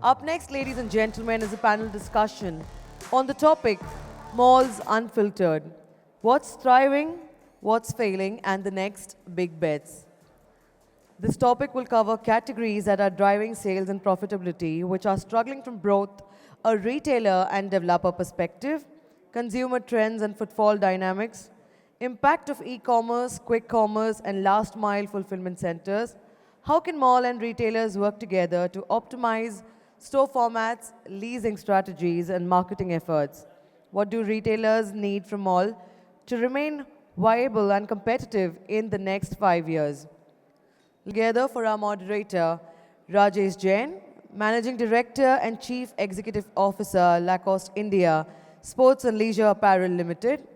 Up next, ladies and gentlemen, is a panel discussion on the topic Malls Unfiltered. What's thriving, what's failing, and the next big bets. This topic will cover categories that are driving sales and profitability, which are struggling from both a retailer and developer perspective, consumer trends and footfall dynamics, impact of e-commerce, quick commerce, and last mile fulfillment centers. How can mall and retailers work together to optimize store formats, leasing strategies, and marketing efforts? What do retailers need from mall to remain viable and competitive in the next 5 years? Together for our moderator, Rajesh Jain, Managing Director and Chief Executive Officer, Lacoste India, Sports and Leisure Apparel Limited.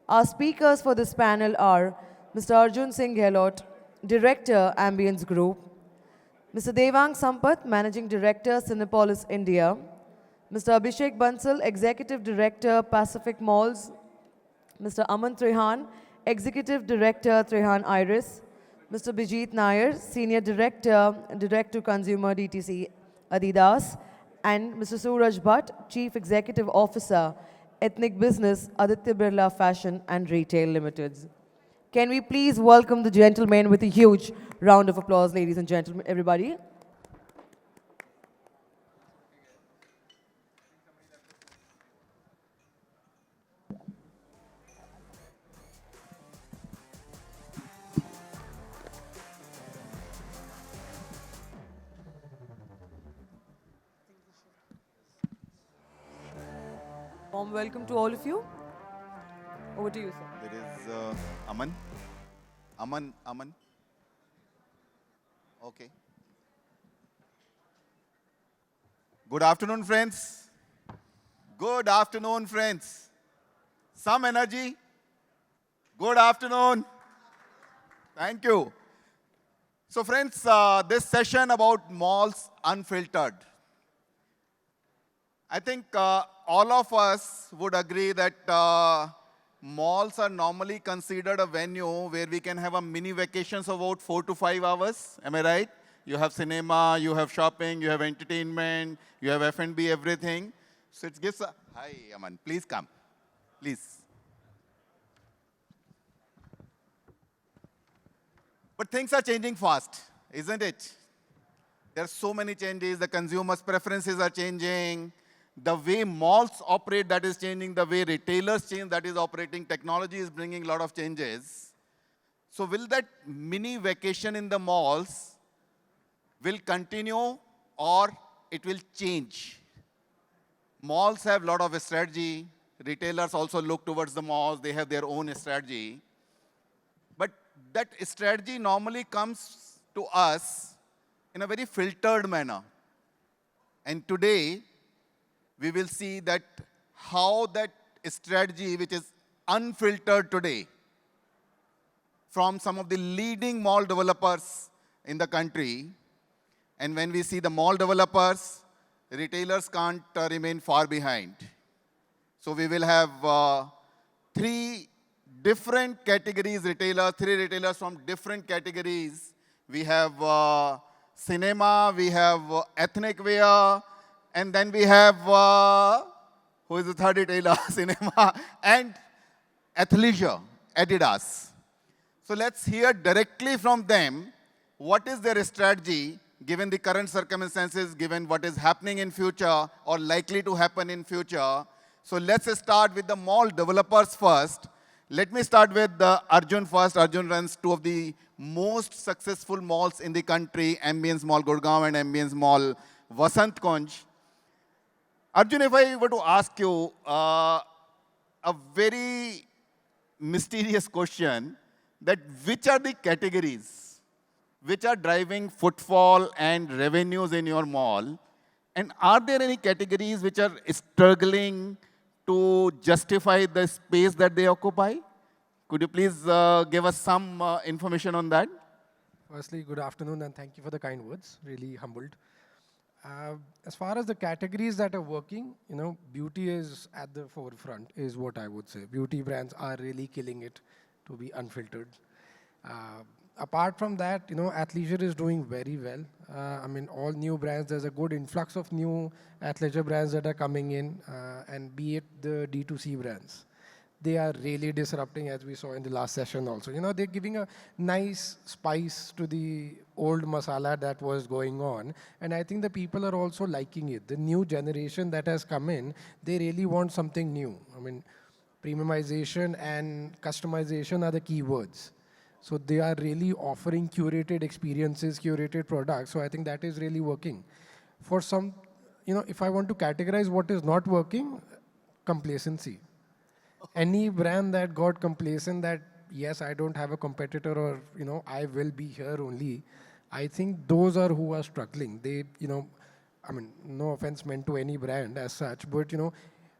Our speakers for this panel are Mr. Arjun Singh Gehlot, Director, Ambience Group, Mr. Devang Sampat, Managing Director, Cinépolis India, Mr. Abhishek Bansal, Executive Director, Pacific Malls, Mr. Aman Trehan, Executive Director, Trehan Iris, Mr. Bijit Nair, Senior Director, Direct-to-Consumer DTC Adidas, and Mr. Suraj Bhatt, Chief Executive Officer, Ethnic Business, Aditya Birla Fashion and Retail Limited. Can we please welcome the gentlemen with a huge round of applause, ladies and gentlemen, everybody. Warm welcome to all of you. Over to you, sir. There is Aman. Aman. Okay. Good afternoon, friends. Good afternoon, friends. Some energy. Good afternoon. Thank you. So, friends, this session about malls unfiltered. I think all of us would agree that malls are normally considered a venue where we can have a mini vacations of about 4 to 5 hours. Am I right? You have cinema, you have shopping, you have entertainment, you have F&B, everything. So it gives a... Hi, Aman. Please come. Please. But things are changing fast, isn't it? There are so many changes. The consumers' preferences are changing. The way malls operate, that is changing. The way retailers change, that is operating. Technology is bringing a lot of changes. So will that mini vacation in the malls will continue or it will change? Malls have a lot of strategy. Retailers also look towards the malls. They have their own strategy. But that strategy normally comes to us in a very filtered manner. And today, we will see that how that strategy, which is unfiltered today, from some of the leading mall developers in the country, and when we see the mall developers, retailers can't remain far behind. So we will have three different categories retailers, three retailers from different categories. We have cinema, we have ethnic wear, and then we have, who is the third retailer? Cinema and athleisure, Adidas. So let's hear directly from them what is their strategy given the current circumstances, given what is happening in future or likely to happen in future. So let's start with the mall developers first. Let me start with Arjun first. Arjun runs two of the most successful malls in the country, Ambience Mall Gurgaon and Ambience Mall Vasant Kunj. Arjun, if I were to ask you a very mysterious question, that which are the categories which are driving footfall and revenues in your mall? And are there any categories which are struggling to justify the space that they occupy? Could you please give us some information on that? Firstly, good afternoon and thank you for the kind words. Really humbled. As far as the categories that are working, beauty is at the forefront, is what I would say. Beauty brands are really killing it to be unfiltered. apart from that, athleisure is doing very well. I mean, all new brands, there's a good influx of new athleisure brands that are coming in, and be it the D2C brands. They are really disrupting, as we saw in the last session also. They're giving a nice spice to the old masala that was going on. And I think the people are also liking it. The new generation that has come in, they really want something new. I mean, premiumization and customization are the key words. So they are really offering curated experiences, curated products. So I think that is really working. For some, if I want to categorize what is not working, complacency. Any brand that got complacent that, yes, I don't have a competitor, or, I will be here only, I think those are who are struggling. They, I mean, no offense meant to any brand as such, but,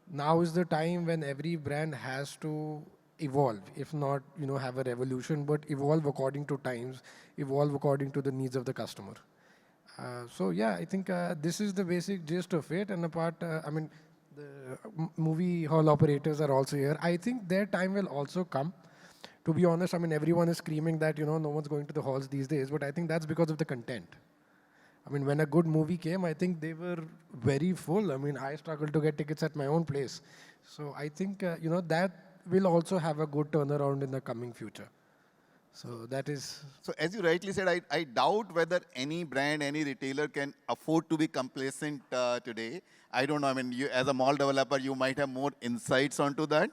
now is the time when every brand has to evolve, if not, have a revolution, but evolve according to times, evolve according to the needs of the customer. So yeah, I think this is the basic gist of it. And apart, I mean, the movie hall operators are also here. I think their time will also come. To be honest, I mean, everyone is screaming that, no one's going to the halls these days, but I think that's because of the content. I mean, when a good movie came, I think they were very full. I mean, I struggled to get tickets at my own place. So I think, that will also have a good turnaround in the coming future. So that is... So as you rightly said, I doubt whether any brand, any retailer can afford to be complacent today. I don't know. I mean, you, as a mall developer, you might have more insights onto that.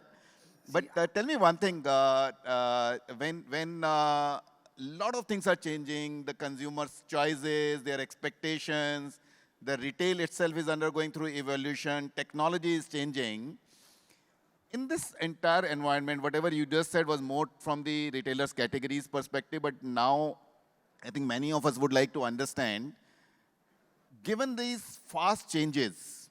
But tell me one thing. When a lot of things are changing, the consumer's choices, their expectations, the retail itself is undergoing through evolution, technology is changing. In this entire environment, whatever you just said was more from the retailer's categories perspective, but now I think many of us would like to understand, given these fast changes,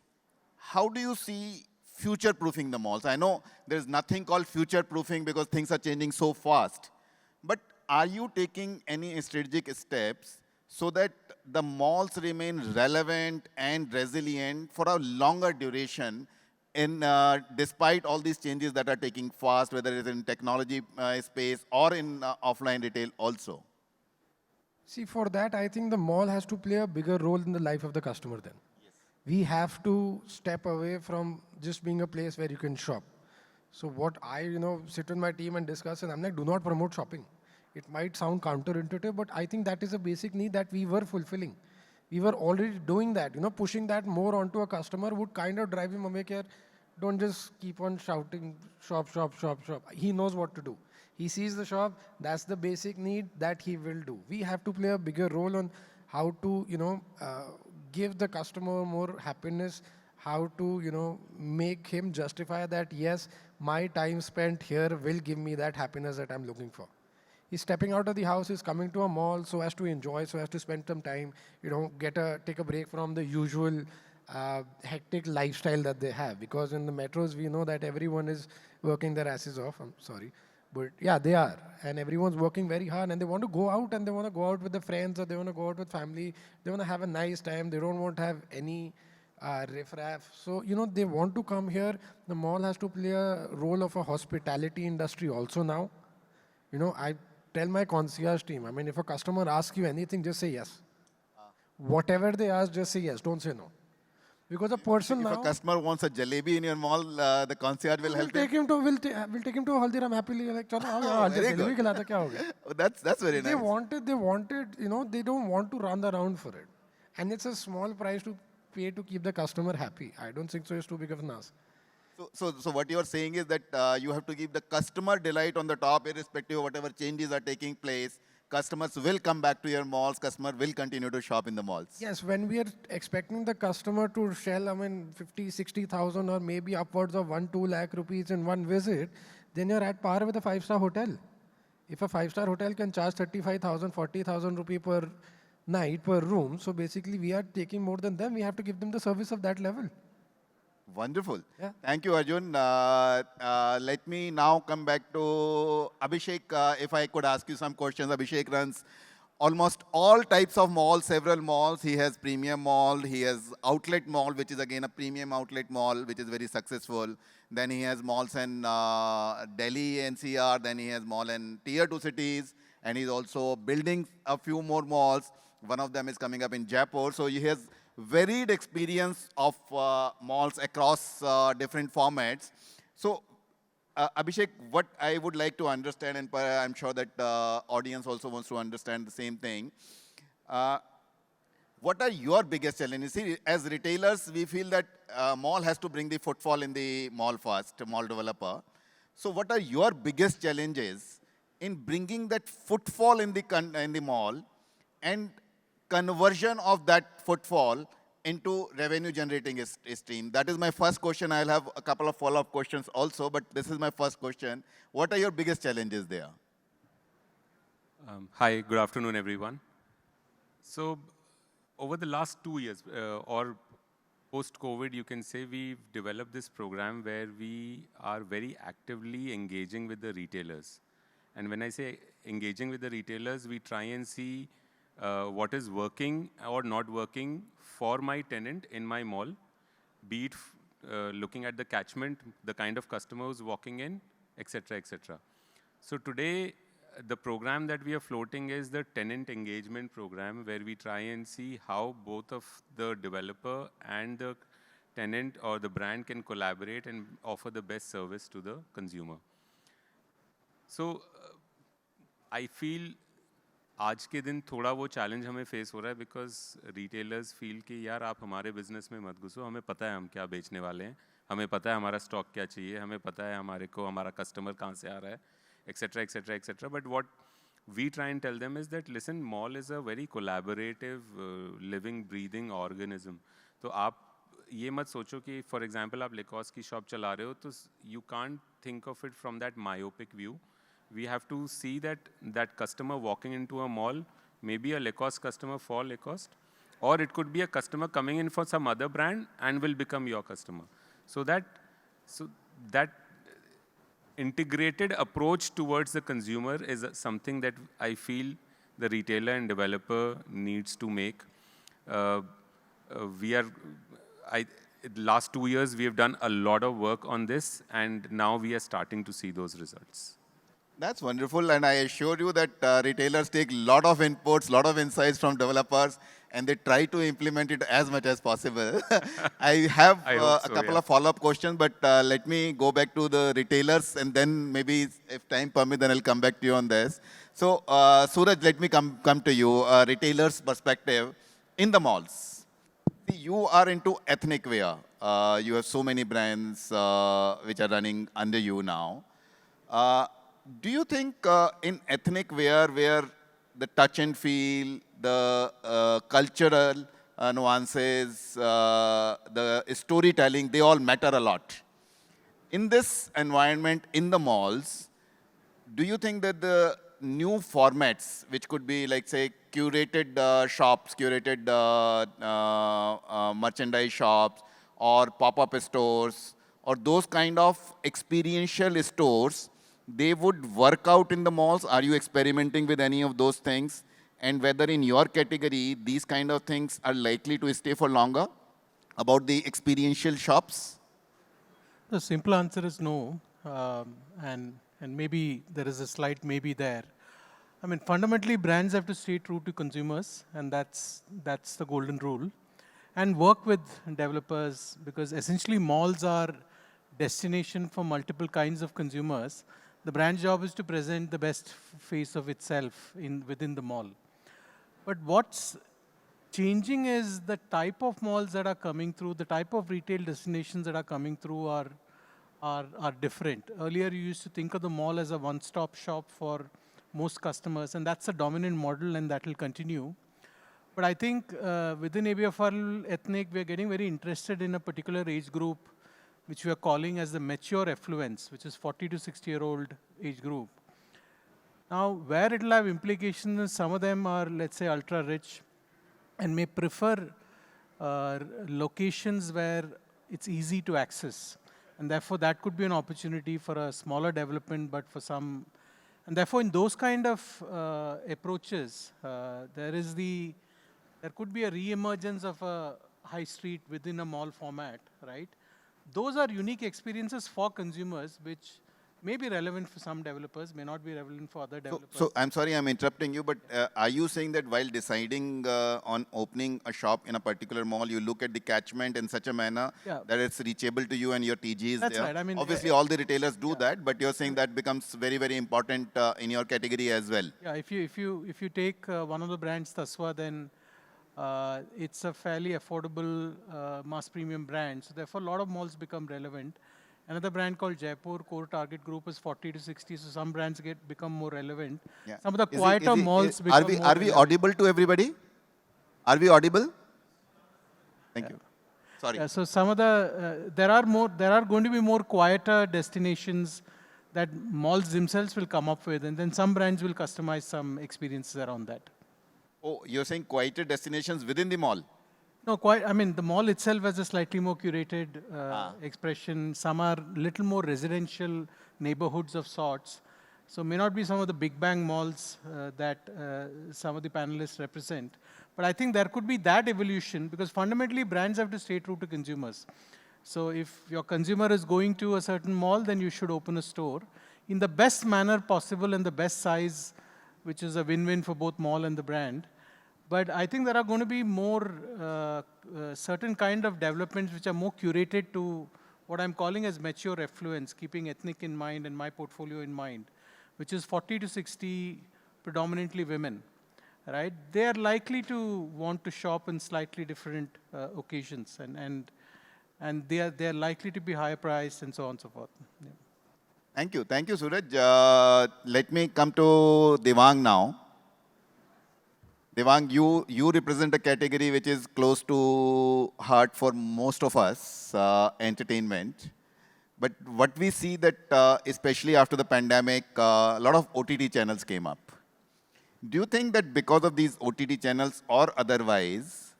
how do you see future-proofing the malls? I know there's nothing called future-proofing because things are changing so fast, but are you taking any strategic steps so that the malls remain relevant and resilient for a longer duration in, despite all these changes that are taking fast, whether it's in technology space or in offline retail also? See, for that, I think the mall has to play a bigger role in the life of the customer then. Yes. We have to step away from just being a place where you can shop. So what I, sit with my team and discuss, and I'm like, do not promote shopping. It might sound counterintuitive, but I think that is a basic need that we were fulfilling. We were already doing that. Pushing that more onto a customer would kind of drive him away. Here, don't just keep on shouting, shop, shop, shop, shop. He knows what to do. He sees the shop. That's the basic need that he will do. We have to play a bigger role on how to, give the customer more happiness, how to, make him justify that, yes, my time spent here will give me that happiness that I'm looking for. He's stepping out of the house, he's coming to a mall so as to enjoy, so as to spend some time, take a break from the usual hectic lifestyle that they have. Because in the metros, we know that everyone is working their asses off. I'm sorry. But yeah, they are. And everyone's working very hard and they want to go out, and they want to go out with their friends, or they want to go out with family. They want to have a nice time. They don't want to have any riff-raff. So, they want to come here. The mall has to play a role of a hospitality industry also now. I tell my concierge team, I mean, if a customer asks you anything, just say yes. Whatever they ask, just say yes. Don't say no. Because a person now... If a customer wants a jalebi in your mall, the concierge will help him. We'll take him to a Haldiram happily. Like, jalebi khilata, kya ho gaya? That's very nice. They wanted, they don't want to run around for it. And it's a small price to pay to keep the customer happy. I don't think so it's too big of an ask. So what you are saying is that you have to give the customer delight on the top, irrespective of whatever changes are taking place. Customers will come back to your malls. Customer will continue to shop in the malls. Yes, when we are expecting the customer to shell, 50, 60,000 or maybe upwards of 1-2 lakh rupees in one visit, then you're at par with a 5-star hotel. If a 5-star hotel can charge 35,000, 40,000 rupees per night per room, so basically we are taking more than them. We have to give them the service of that level. Wonderful. Yeah. Thank you, Arjun. Let me now come back to Abhishek. If I could ask you some questions. Abhishek runs almost all types of malls, several malls. He has premium mall. He has outlet mall, which is again a premium outlet mall, which is very successful. Then he has malls in Delhi, NCR. Then he has mall in tier 2 cities. and he's also building a few more malls. One of them is coming up in Jaipur. So he has varied experience of malls across different formats. So Abhishek, what I would like to understand, and I'm sure that the audience also wants to understand the same thing. Uh, what are your biggest challenges? See, as retailers, we feel that mall has to bring the footfall in the mall first, mall developer. So what are your biggest challenges in bringing that footfall in the mall and conversion of that footfall into revenue generating stream? That is my first question. I'll have a couple of follow-up questions also, but this is my first question. What are your biggest challenges there? Hi, good afternoon, everyone. So, over the last 2 years, or post-COVID, you can say we've developed this program where we are very actively engaging with the retailers. And when I say engaging with the retailers, we try and see what is working or not working for my tenant in my mall, be it looking at the catchment, the kind of customer who's walking in, etc., etc. So today, the program that we are floating is the tenant engagement program, where we try and see how both of the developer and the tenant or the brand can collaborate and offer the best service to the consumer. So I feel आज के दिन थोड़ा वो challenge हमें face हो रहा है because retailers feel कि यार आप हमारे बिजनेस में मत घुसो, हमें पता है हम क्या बेचने वाले हैं, हमें पता है हमारा स्टॉक क्या चाहिए, हमें पता है हमारे को हमारा कस्टमर कहाँ से आ रहा है, etcetera etcetera etcetera. But what we try and tell them is that listen, mall is a very collaborative, living, breathing organism. तो आप ये मत सोचो कि फॉर एग्जांपल आप लेकॉस्ट की शॉप चला रहे हो तो you can't think of it from that myopic view. We have to see that customer walking into a mall, maybe a Lacoste customer for Lacoste, or it could be a customer coming in for some other brand and will become your customer. So that integrated approach towards the consumer is something that I feel the retailer and developer needs to make. Last 2 years, we have done a lot of work on this, and now we are starting to see those results. That's wonderful, and I assure you that retailers take a lot of inputs, lot of insights from developers, and they try to implement it as much as possible. I have a couple of follow-up questions, but let me go back to the retailers, and then maybe if time permits, then I'll come back to you on this. So, Suraj, let me come to you. Retailer's perspective in the malls. See, you are into ethnic wear. You have so many brands which are running under you now. Do you think in ethnic wear, where the touch and feel, the cultural nuances, the storytelling, they all matter a lot? In this environment, in the malls, do you think that the new formats, which could be like, say, curated shops, curated merchandise shops, or pop-up stores, or those kind of experiential stores, they would work out in the malls? Are you experimenting with any of those things? And whether in your category, these kind of things are likely to stay for longer? About the experiential shops? The simple answer is no. And maybe there is a slight maybe there. I mean, fundamentally, brands have to stay true to consumers, and that's the golden rule. And work with developers, because essentially malls are destination for multiple kinds of consumers. The brand's job is to present the best face of itself within the mall. But what's changing is the type of malls that are coming through, the type of retail destinations that are coming through are different. Earlier, you used to think of the mall as a one-stop shop for most customers, and that's a dominant model, and that will continue. But I think within ABFRL Ethnic, we're getting very interested in a particular age group, which we are calling as the mature affluence, which is 40 to 60-year-old age group. Now, where it will have implications is some of them are, let's say, ultra-rich and may prefer locations where it's easy to access. And therefore, that could be an opportunity for a smaller development, but for some. And therefore, in those kind of approaches, there could be a re-emergence of a high street within a mall format, right? Those are unique experiences for consumers, which may be relevant for some developers, may not be relevant for other So, developers. so I'm sorry, I'm interrupting you, but are you saying that while deciding on opening a shop in a particular mall, you look at the catchment in such a manner Yeah. that it's reachable to you and your TG is That's there? right. I mean, Obviously, all the retailers do that, but you're saying that becomes very, very important in your category as well. Yeah, if you take one of the brands, Taswa, then it's a fairly affordable mass premium brand. So therefore, a lot of malls become relevant. Another brand called Jaipur, core target group is 40 to 60. So some brands become more relevant. Yeah. Some of the Is quieter malls become more are we relevant. audible to everybody? Are we audible? Thank you. Sorry. Yeah, so some of the there are going to be more quieter destinations that malls themselves will come up with, and then some brands will customize some experiences around that. Oh, you're saying quieter destinations within the mall? No, quite. I mean, the mall itself has a slightly more curated expression. Some are little more residential neighborhoods of sorts. So may not be some of the big bang malls that some of the panelists represent. But I think there could be that evolution because fundamentally brands have to stay true to consumers. So if your consumer is going to a certain mall, then you should open a store in the best manner possible and the best size, which is a win-win for both mall and the brand. But I think there are going to be more certain kind of developments which are more curated to what I'm calling as mature affluence, keeping ethnic in mind and my portfolio in mind, which is 40 to 60 predominantly women, right? They are likely to want to shop in slightly different occasions and they are likely to be higher priced and so on and so forth. Yeah. Thank you, Suraj. Let me come to Devang now. Devang, you represent a category which is close to heart for most of us, entertainment. But what we see that, especially after the pandemic, a lot of OTT channels came up. Do you think that because of these OTT channels or otherwise,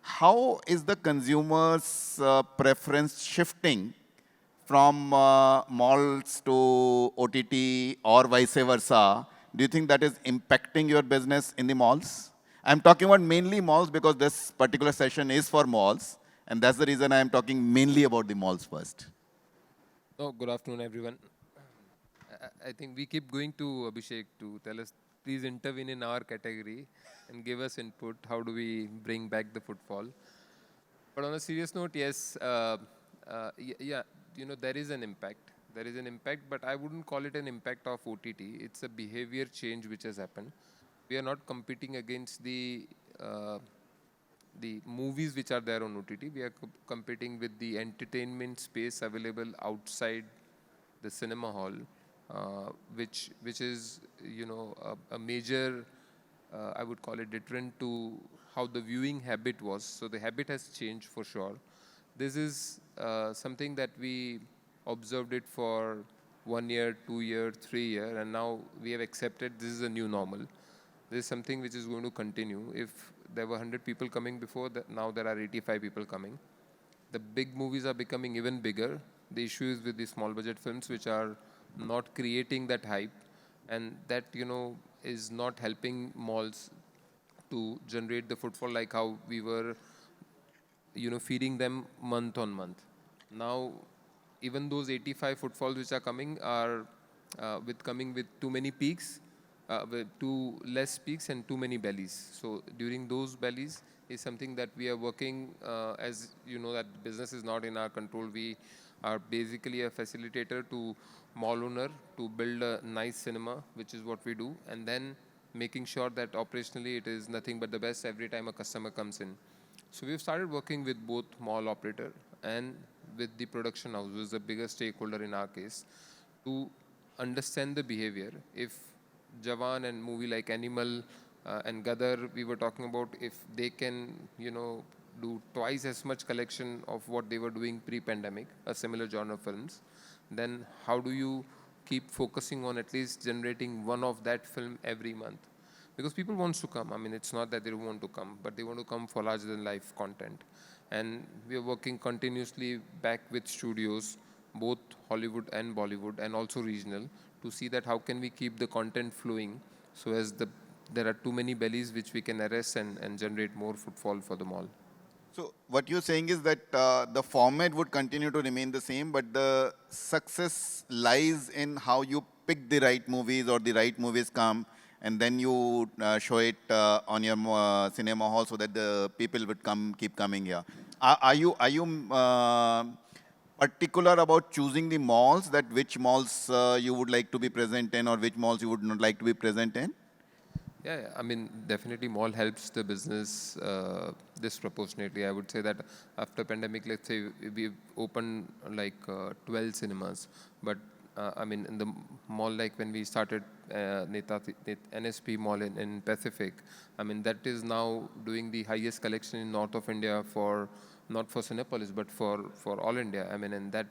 how is the consumer's preference shifting from malls to OTT or vice versa? Do you think that is impacting your business in the malls? I'm talking about mainly malls because this particular session is for malls. And that's the reason I'm talking mainly about the malls first. Oh, good afternoon, everyone. I think we keep going to Abhishek to tell us, please intervene in our category and give us input. How do we bring back the footfall? But on a serious note, yes, yeah, you know, there is an impact. There is an impact, but I wouldn't call it an impact of OTT. It's a behavior change which has happened. We are not competing against the movies which are there on OTT. We are competing with the entertainment space available outside the cinema hall, which is, you know, a major, I would call it deterrent to how the viewing habit was. So the habit has changed for sure. This is something that we observed it for 1 year, 2 year, 3 year, and now we have accepted this is a new normal. This is something which is going to continue. If there were 100 people coming before, now there are 85 people coming. The big movies are becoming even bigger. The issue is with the small budget films which are not creating that hype, and that, you know, is not helping malls to generate the footfall like how we were, you know, feeding them month on month. Now, even those 85 footfalls which are coming are coming with too many peaks, with too less peaks and too many bellies. So during those bellies is something that we are working, as you know, that business is not in our control. We are basically a facilitator to mall owner to build a nice cinema, which is what we do, and then making sure that operationally it is nothing but the best every time a customer comes in. So we've started working with both mall operator and with the production house, who is the biggest stakeholder in our case, to understand the behavior. If Jawan and movie like Animal and Gadar, we were talking about, if they can, you know, do twice as much collection of what they were doing pre-pandemic, a similar genre of films, then how do you keep focusing on at least generating one of that film every month? Because people want to come. I mean, it's not that they don't want to come, but they want to come for larger than life content. And we are working continuously back with studios, both Hollywood and Bollywood, and also regional, to see that how can we keep the content flowing so as there are too many bellies which we can arrest and generate more footfall for the mall. So what you're saying is that the format would continue to remain the same, but the success lies in how you pick the right movies or the right movies come, and then you show it on your cinema hall so that the people would keep coming here. Are you particular about choosing the malls, that which malls you would like to be present in or which malls you would not like to be present in? Yeah, I mean, definitely mall helps the business disproportionately. I would say that after pandemic, let's say we've opened like 12 cinemas, but I mean, in the mall, like when we started NSP Mall in Pacific, I mean, that is now doing the highest collection in north of India for, not for Cinépolis, but for all India. I mean, and that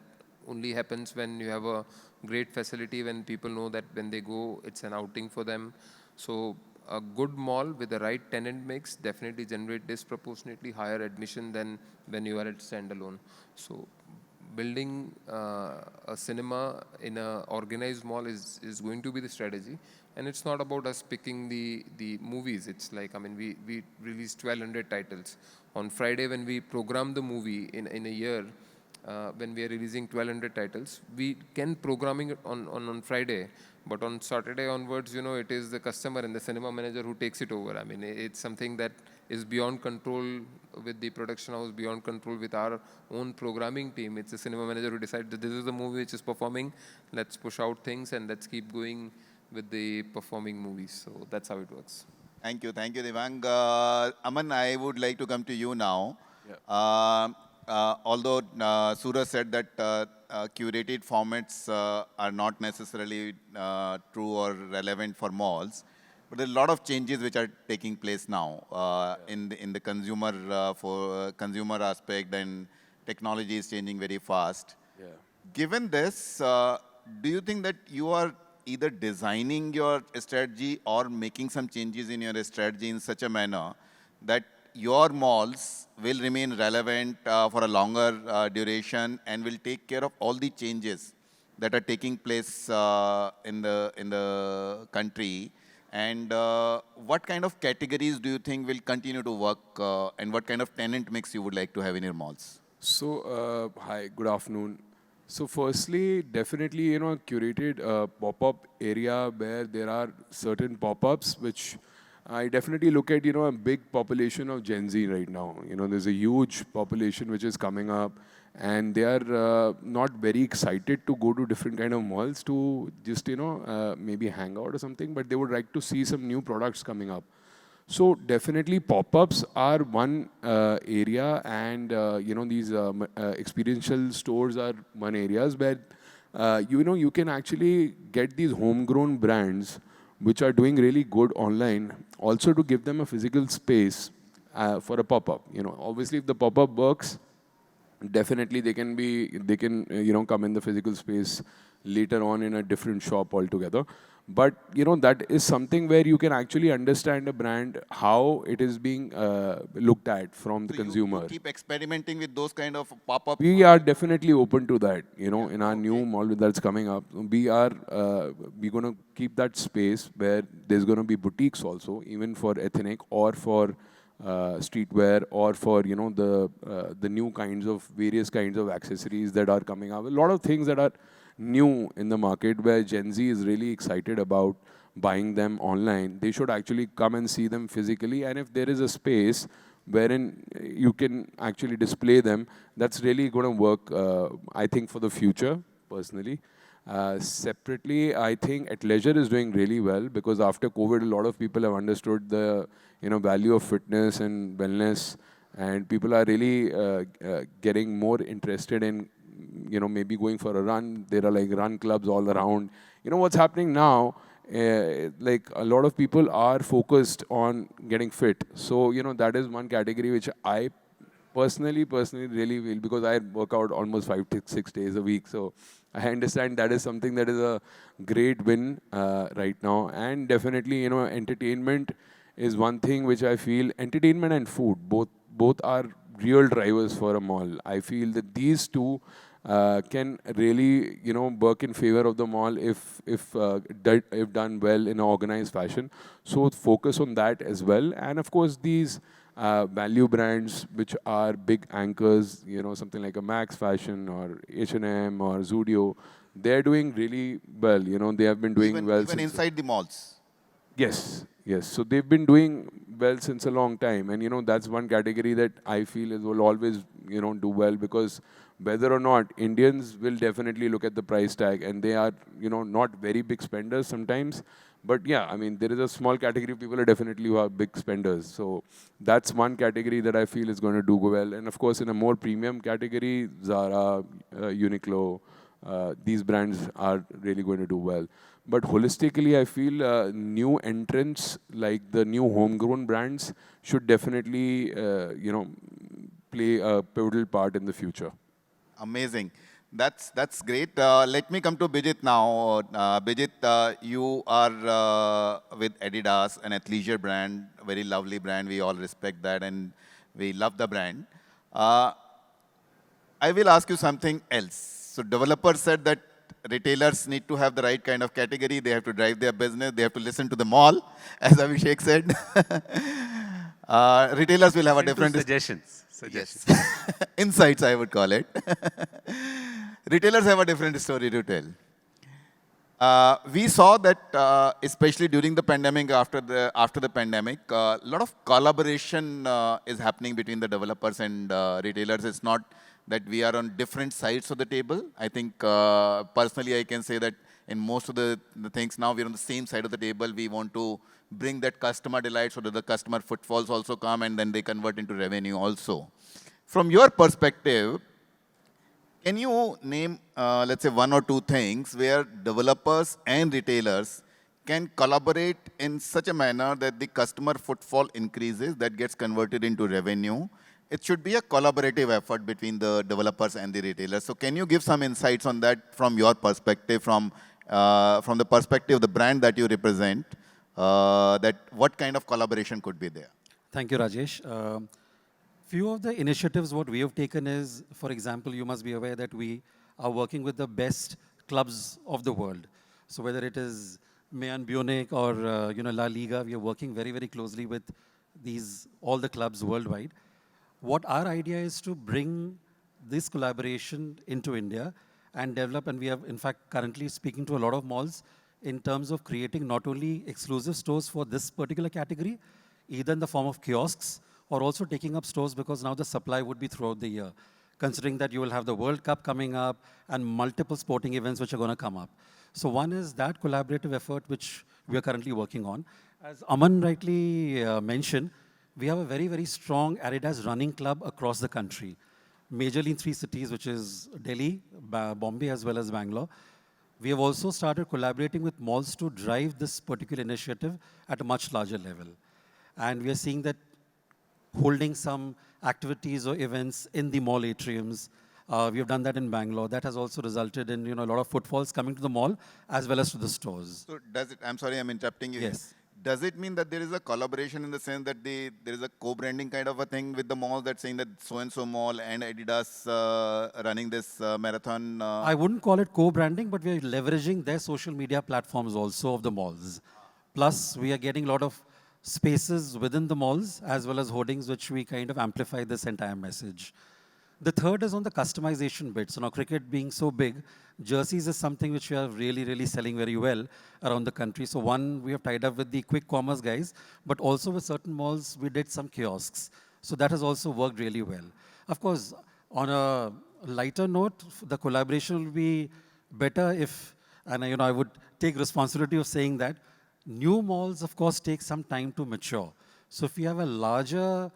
only happens when you have a great facility, when people know that when they go, it's an outing for them. So a good mall with the right tenant mix definitely generate disproportionately higher admission than when you are at standalone. So building a cinema in an organized mall is going to be the strategy. And it's not about us picking the movies. It's like, I mean, we released 1,200 titles. On Friday, when we program the movie in a year, when we are releasing 1,200 titles, we can programming it on Friday, but on Saturday onwards, you know, it is the customer and the cinema manager who takes it over. I mean, it's something that is beyond control with the production house, beyond control with our own programming team. It's the cinema manager who decides that this is the movie which is performing, let's push out things and let's keep going with the performing movies. So that's how it works. Thank you, Devang. Aman, I would like to come to you now. Yeah. Although Suraj said that curated formats are not necessarily true or relevant for malls, but there are a lot of changes which are taking place now in the consumer consumer aspect, and technology is changing very fast. Yeah. Given this, do you think that you are either designing your strategy or making some changes in your strategy in such a manner that your malls will remain relevant for a longer duration and will take care of all the changes that are taking place in the country? And what kind of categories do you think will continue to work, and what kind of tenant mix you would like to have in your malls? So, hi, good afternoon. So firstly, definitely, you know, curated pop-up area where there are certain pop-ups which I definitely look at, you know, a big population of Gen Z right now. You know, there's a huge population which is coming up, and they are not very excited to go to different kind of malls to just, you know, maybe hang out or something, but they would like to see some new products coming up. So definitely pop-ups are one area, and you know, these experiential stores are one areas where you know, you can actually get these homegrown brands which are doing really good online, also to give them a physical space for a pop-up. You know, obviously if the pop-up works, definitely they can you know, come in the physical space later on in a different shop altogether. But you know, that is something where you can actually understand a brand, how it is being looked at from the consumer. You keep experimenting with those kind of pop-up. We are definitely open to that. You know, in our Okay. new mall that's coming up, we're going to keep that space where there's going to be boutiques also, even for ethnic or for streetwear, or for, you know, the new kinds of various kinds of accessories that are coming up. A lot of things that are new in the market where Gen Z is really excited about buying them online. They should actually come and see them physically, and if there is a space wherein you can actually display them, that's really going to work, I think, for the future, personally. Separately, I think athleisure is doing really well, because after COVID, a lot of people have understood the, you know, value of fitness and wellness, and people are really getting more interested in, you know, maybe going for a run. There are like run clubs all around. You know what's happening now? Like a lot of people are focused on getting fit. So, you know, that is one category which I personally really feel, because I work out almost 5 to 6 days a week. So I understand that is something that is a great win right now. And definitely, you know, entertainment is one thing which I feel, entertainment and food, both are real drivers for a mall. I feel that these two can really, you know, work in favor of the mall if done well in an organized fashion. So focus on that as well. And of course, these value brands which are big anchors, something like a Max Fashion or H&M or Zudio, they're doing really well. They have been doing well even since. inside the malls. Yes, yes. So they've been doing well since a long time, and that's one category that I feel will always do well, because whether or not, Indians will definitely look at the price tag, and they are not very big spenders sometimes. But yeah, I mean, there is a small category of people are definitely who are big spenders. So that's one category that I feel is going to do well. And of course, in a more premium category, Zara, Uniqlo, these brands are really going to do well. But holistically, I feel new entrants like the new homegrown brands should definitely, play a pivotal part in the future. Amazing. That's great. Let me come to Bijit now. Bijit, you are with Adidas, an athleisure brand, very lovely brand. We all respect that, and we love the brand. I will ask you something else. So developers said that retailers need to have the right kind of category. They have to drive their business. They have to listen to the mall, as Abhishek said. Retailers will have a different suggestions. insights, I would call it. Retailers have a different story to tell. We saw that, especially during the pandemic, after the pandemic, a lot of collaboration is happening between the developers and retailers. It's not that we are on different sides of the table. I think personally I can say that in most of the things now we're on the same side of the table. We want to bring that customer delight so that the customer footfalls also come and then they convert into revenue also. From your perspective, can you name, let's say, one or two things where developers and retailers can collaborate in such a manner that the customer footfall increases, that gets converted into revenue? It should be a collaborative effort between the developers and the retailers. So can you give some insights on that from your perspective, from the perspective of the brand that you represent, that what kind of collaboration could be there? Thank you, Rajesh. Few of the initiatives what we have taken is, for example, you must be aware that we are working with the best clubs of the world. So whether it is Mayan Munich or La Liga, we are working very, very closely with all the clubs worldwide. What our idea is to bring this collaboration into India and develop, and we are in fact currently speaking to a lot of malls in terms of creating not only exclusive stores for this particular category, either in the form of kiosks, or also taking up stores, because now the supply would be throughout the year, considering that you will have the World Cup coming up and multiple sporting events which are going to come up. So one is that collaborative effort which we are currently working on. As Aman rightly mentioned, we have a very, very strong Adidas running club across the country, majorly in 3 cities, which is Delhi, Bombay, as well as Bangalore. We have also started collaborating with malls to drive this particular initiative at a much larger level. And we are seeing that holding some activities or events in the mall atriums. We have done that in Bangalore. That has also resulted in a lot of footfalls coming to the mall as well as to the stores. So does it, I'm sorry I'm interrupting you. Yes. Does it mean that there is a collaboration in the sense that there is a co-branding kind of a thing with the malls, that's saying that so-and-so mall and Adidas running this marathon? I wouldn't call it co-branding, but we are leveraging their social media platforms also of the malls. Plus, we are getting a lot of spaces within the malls as well as hoardings, which we kind of amplify this entire message. The third is on the customization bit. So now cricket being so big, jerseys is something which we are really, really selling very well around the country. So one, we have tied up with the quick commerce guys, but also with certain malls, we did some kiosks. So that has also worked really well. Of course, on a lighter note, the collaboration will be better if, and I would take responsibility of saying that, new malls, of course, take some time to mature. So if you have a larger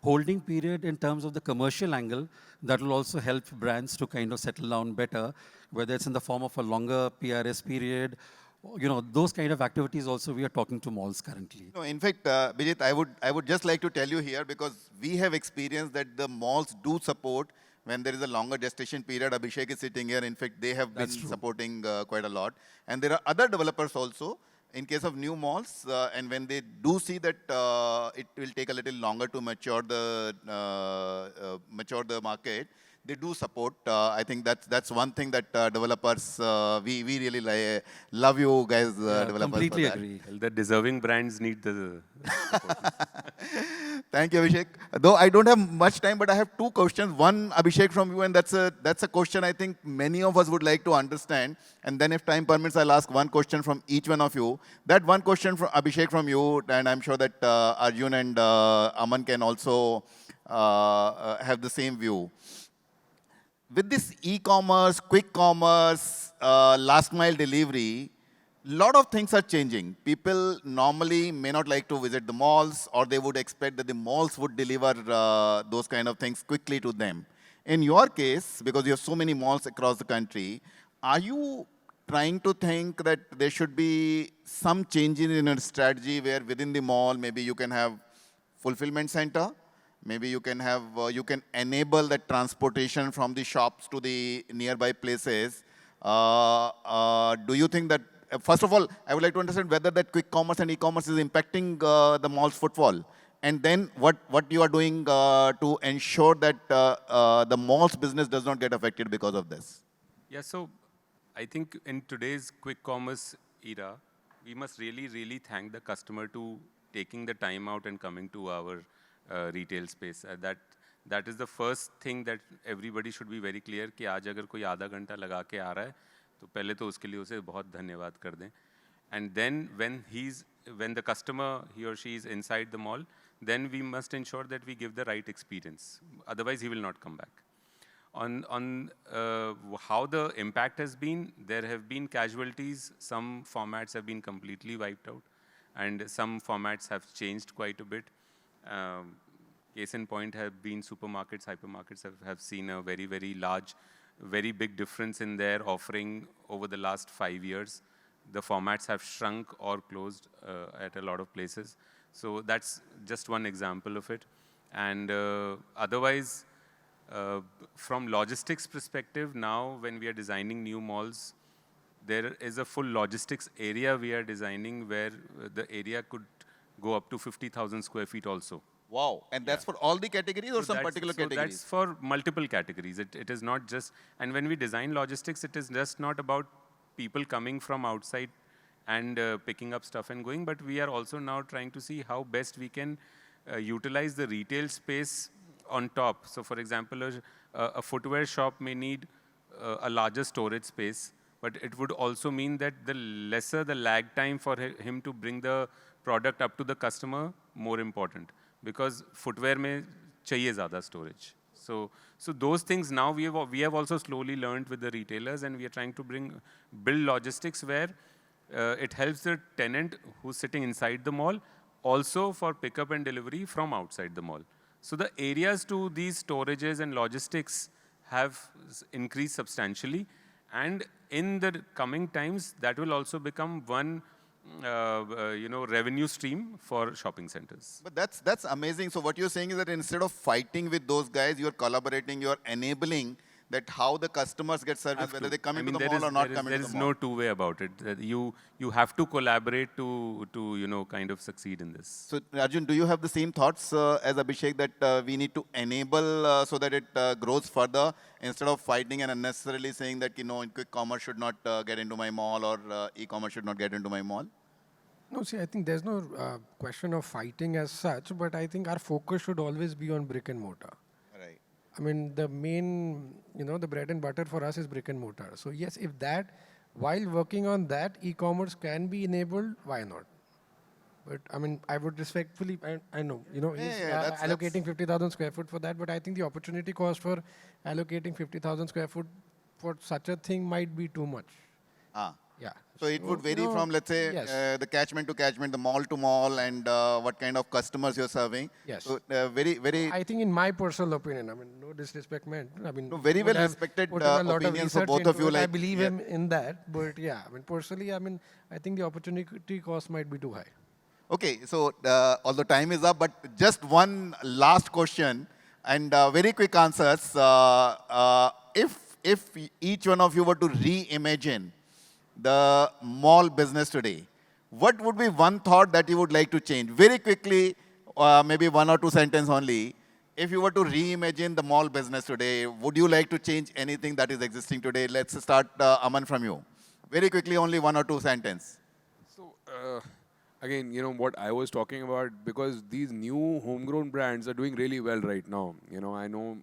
holding period in terms of the commercial angle, that will also help brands to kind of settle down better, whether it's in the form of a longer PRS period, those kind of activities also we are talking to malls currently. No, in fact, Bijit, I would just like to tell you here, because we have experienced that the malls do support when there is a longer gestation period. Abhishek is sitting here. In fact, they have been supporting quite a lot. And there are other developers also, in case of new malls, and when they do see that it will take a little longer to mature the market, they do support. I think that's one thing that developers, we really love you guys, developers. Completely for that. agree. Well, the deserving brands need the support. Thank you, Abhishek. Though I don't have much time, but I have two questions. One, Abhishek, from you, and that's a question I think many of us would like to understand. And then if time permits, I'll ask one question from each one of you. That one question from Abhishek from you, and I'm sure that Arjun and Aman can also have the same view. With this e-commerce, quick commerce, last mile delivery, lot of things are changing. People normally may not like to visit the malls, or they would expect that the malls would deliver those kind of things quickly to them. In your case, because you have so many malls across the country, are you trying to think that there should be some changes in your strategy where within the mall, maybe you can have fulfillment center, maybe you can have, you can enable that transportation from the shops to the nearby places. Do you think that, first of all, I would like to understand whether that quick commerce and e-commerce is impacting the mall's footfall. And then what you are doing to ensure that the mall's business does not get affected because of this? Yeah, so I think in today's quick commerce era, we must really, really thank the customer to taking the time out and coming to our retail space. That is the first thing that everybody should be very clear कि आज अगर कोई आधा घंटा लगा के आ रहा है तो पहले तो उसके लिए उसे बहुत धन्यवाद कर दें. And then when the customer, he or she is inside the mall, then we must ensure that we give the right experience. Otherwise, he will not come back. On how the impact has been, there have been casualties. Some formats have been completely wiped out, and some formats have changed quite a bit. Case in point have been supermarkets, hypermarkets have seen a very, very large, very big difference in their offering over the last 5 years. The formats have shrunk or closed at a lot of places. So that's just one example of it. And otherwise, from logistics perspective, now when we are designing new malls, there is a full logistics area we are designing where the area could go up to 50,000 square feet also. Wow, and that's for all the categories or some particular categories? That's for multiple categories. It is not just, and when we design logistics, it is just not about people coming from outside and picking up stuff and going, but we are also now trying to see how best we can utilize the retail space on top. So for example, a footwear shop may need a larger storage space, but it would also mean that the lesser the lag time for him to bring the product up to the customer, more important. Because footwear mein chahiye zyada storage. So those things now we have also slowly learned with the retailers, and we are trying to build logistics where it helps the tenant who's sitting inside the mall also for pickup and delivery from outside the mall. So the areas to these storages and logistics have increased substantially, and in the coming times that will also become one revenue stream for shopping centers. But that's amazing. So what you're saying is that instead of fighting with those guys, you're collaborating, you're enabling that how the customers get service, whether they come into the mall or not come into the mall. There is no two way about it. You have to collaborate to kind of succeed in this. So Arjun, do you have the same thoughts as Abhishek that we need to enable so that it grows further instead of fighting and unnecessarily saying that quick commerce should not get into my mall or e-commerce should not get into my mall? No, see, I think there's no question of fighting as such, but I think our focus should always be on brick and mortar. Right. I mean, the main, the bread and butter for us is brick and mortar. So yes, if that, while working on that, e-commerce can be enabled, why not? But I mean, I would respectfully, I know, he's allocating 50,000 square foot for that, but I think the opportunity cost for allocating 50,000 square foot for such a thing might be too much. Yeah. So it would vary from, let's say, yes, the catchment to catchment, the mall to mall, and what kind of customers you're serving. Yes. So very, very... I think in my personal opinion, I mean, no disrespect meant. I mean, no, very well respected opinions for both of you. I believe him in that, but yeah, I mean, personally, I mean, I think the opportunity cost might be too high. Okay, so although time is up, but just one last question and very quick answers. If each one of you were to reimagine the mall business today, what would be one thought that you would like to change? Very quickly, maybe 1 or 2 sentences only. If you were to reimagine the mall business today, would you like to change anything that is existing today? Let's start, Aman, from you. Very quickly, only 1 or 2 sentences. So, again, what I was talking about, because these new homegrown brands are doing really well right now. I know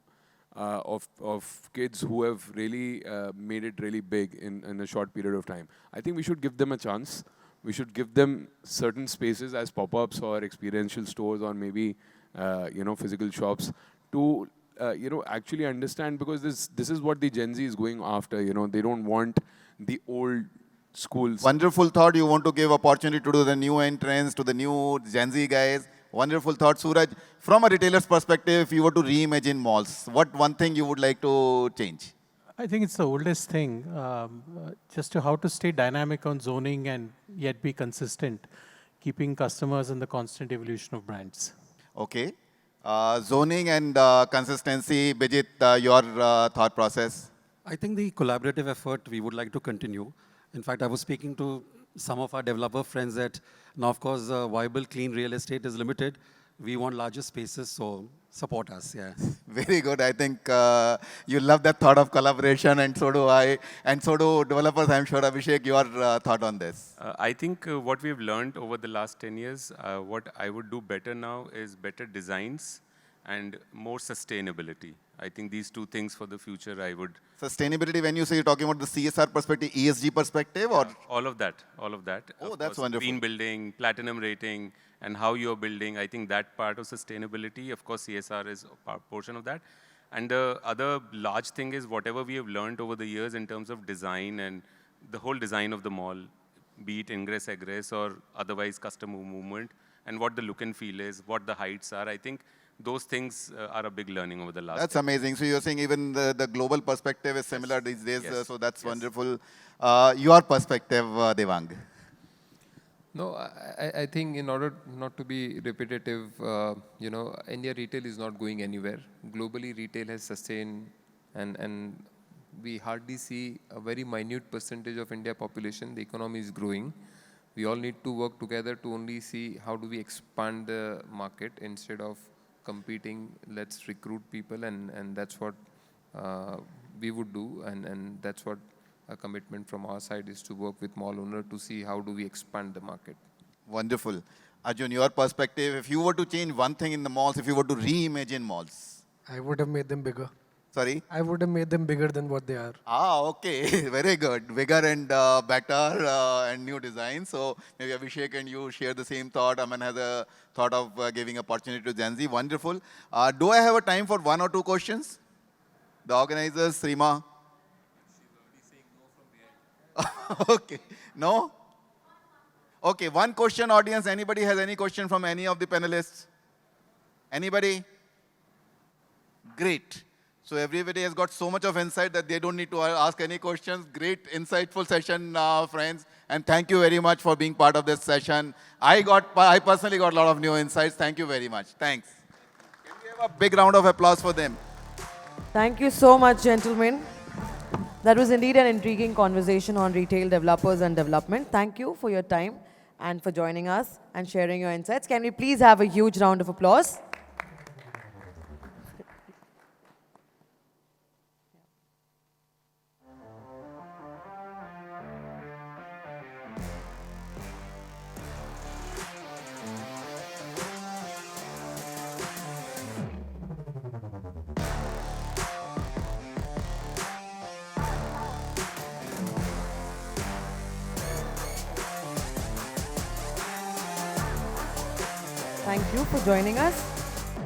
of kids who have really made it really big in a short period of time. I think we should give them a chance. We should give them certain spaces as pop-ups or experiential stores or maybe, physical shops to, actually understand, because this is what the Gen Z is going after. They don't want the old schools. Wonderful thought. You want to give opportunity to the new entrants, to the new Gen Z guys. Wonderful thought, Suraj. From a retailer's perspective, if you were to reimagine malls, what one thing you would like to change? I think it's the oldest thing, just to how to stay dynamic on zoning and yet be consistent, keeping customers in the constant evolution of brands. Okay. Zoning and consistency. Bijit, your thought process? I think the collaborative effort we would like to continue. In fact, I was speaking to some of our developer friends that now, of course, viable clean real estate is limited. We want larger spaces, so support us, yeah. Very good. I think you love that thought of collaboration, and so do I. And so do developers, I'm sure. Abhishek, your thought on this? I think what we've learned over the last 10 years, what I would do better now is better designs and more sustainability. I think these two things for the future I would... Sustainability, when you say you're talking about the CSR perspective, ESG perspective, or? All of that, all of that. Oh, Of that's course, wonderful. Green building, platinum rating, and how you're building. I think that part of sustainability, of course, CSR is a portion of that. And the other large thing is whatever we have learned over the years in terms of design and the whole design of the mall, be it ingress, egress, or otherwise customer movement, and what the look and feel is, what the heights are. I think those things are a big learning over the last. That's amazing. So you're saying even the global perspective is similar these days. Yes. So that's wonderful. Your perspective, Devang? No, I think in order not to be repetitive, India retail is not going anywhere. Globally, retail has sustained, and we hardly see a very minute percentage of India population. The economy is growing. We all need to work together to only see how do we expand the market instead of competing. Let's recruit people, and that's what we would do, and that's what a commitment from our side is to work with mall owner to see how do we expand the market. Wonderful. Arjun, your perspective, if you were to change one thing in the malls, if you were to reimagine malls? I would have made them bigger. Sorry? I would have made them bigger than what they are. Ah, okay. Very good. Bigger and better and new design. So maybe Abhishek and you share the same thought. Aman has a thought of giving opportunity to Gen Z. Wonderful. Do I have a time for one or two questions? The organizers, Srima? Okay. No? Okay, one question, audience. Anybody has any question from any of the panelists? Anybody? Great. So everybody has got so much of insight that they don't need to ask any questions. Great, insightful session, friends. And thank you very much for being part of this session. I personally got a lot of new insights. Thank you very much. Thanks. Can we have a big round of applause for them? Thank you so much, gentlemen. That was indeed an intriguing conversation on retail developers and development. Thank you for your time and for joining us and sharing your insights. Can we please have a huge round of applause? Thank you for joining us.